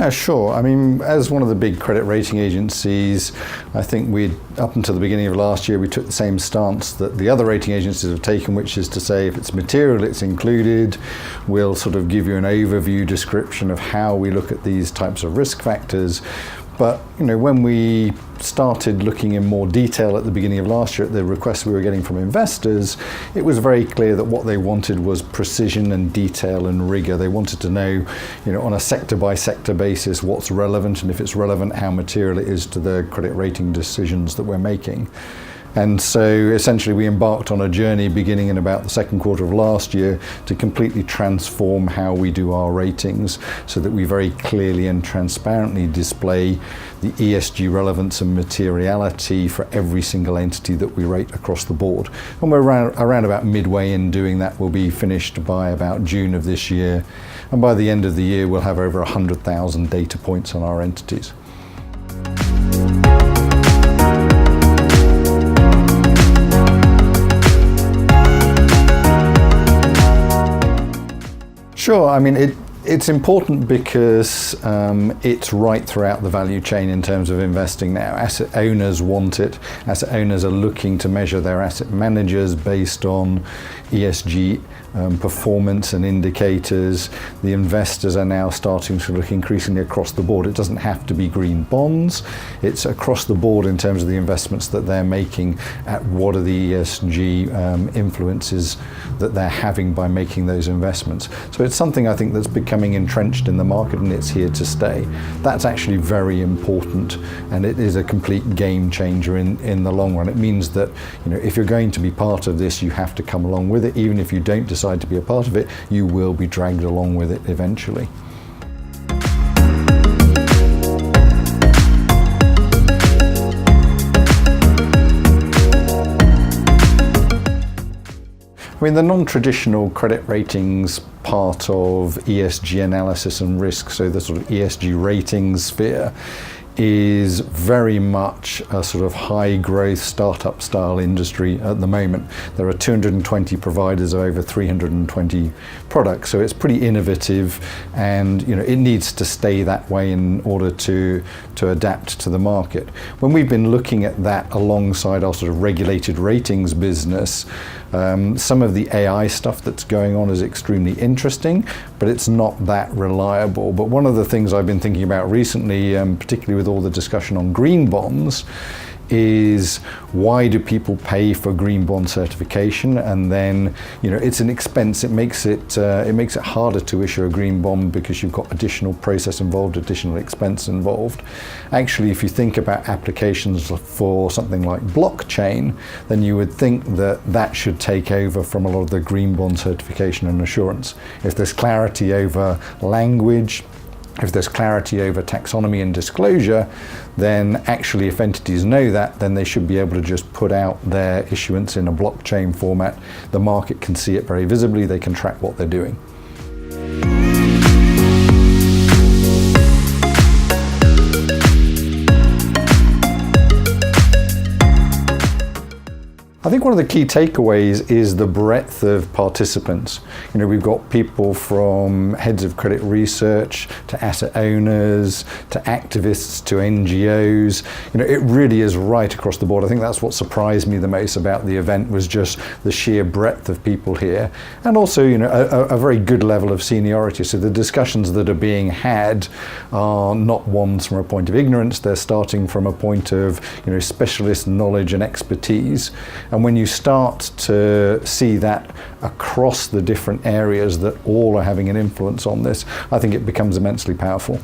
Yeah, sure. I mean, as one of the big credit rating agencies, I think up until the beginning of last year, we took the same stance that the other rating agencies have taken, which is to say if it's material, it's included. We'll sort of give you an overview description of how we look at these types of risk factors. But when we started looking in more detail at the beginning of last year at the requests we were getting from investors, it was very clear that what they wanted was precision and detail and rigor. They wanted to know, on a sector by sector basis, what's relevant, and if it's relevant, how material it is to the credit rating decisions that we're making. And so essentially we embarked on a journey beginning in about the second quarter of last year to completely transform how we do our ratings so that we very clearly and transparently display the ESG relevance and materiality for every single entity that we rate across the board. And we're around about midway in doing that. We'll be finished by about June of this year. And by the end of the year, we'll have over 100,000 data points on our entities. Sure. I mean, it's important because it's right throughout the value chain in terms of investing now. Asset owners want it. Asset owners are looking to measure their asset managers based on ESG performance and indicators. The investors are now starting to look increasingly across the board. It doesn't have to be green bonds. It's across the board in terms of the investments that they're making at what are the ESG influences that they're having by making those investments. So it's something I think that's becoming entrenched in the market, and it's here to stay. That's actually very important, and it is a complete game changer in the long run. It means that if you're going to be part of this, you have to come along with it. Even if you don't decide to be a part of it, you will be dragged along with it eventually. I mean, the non-traditional credit ratings part of ESG analysis and risk, so the sort of ESG ratings sphere, is very much a sort of high growth startup style industry at the moment. There are 220 providers of over 320 products, so it's pretty innovative, and it needs to stay that way in order to adapt to the market. When we've been looking at that alongside our sort of regulated ratings business, some of the AI stuff that's going on is extremely interesting, but it's not that reliable. But one of the things I've been thinking about recently, particularly with all the discussion on green bonds, is why do people pay for green bond certification? And then it's an expense. It makes it harder to issue a green bond because you've got additional process involved, additional expense involved. Actually, if you think about applications for something like blockchain, then you would think that should take over from a lot of the green bond certification and assurance. If there's clarity over language, if there's clarity over taxonomy and disclosure, then actually if entities know that, then they should be able to just put out their issuance in a blockchain format. The market can see it very visibly, they can track what they're doing. I think one of the key takeaways is the breadth of participants. We've got people from heads of credit research to asset owners to activists to NGOs. It really is right across the board. I think that's what surprised me the most about the event, was just the sheer breadth of people here, and also a very good level of seniority. So the discussions that are being had are not ones from a point of ignorance. They're starting from a point of specialist knowledge and expertise. And when you start to see that across the different areas that all are having an influence on this, I think it becomes immensely powerful.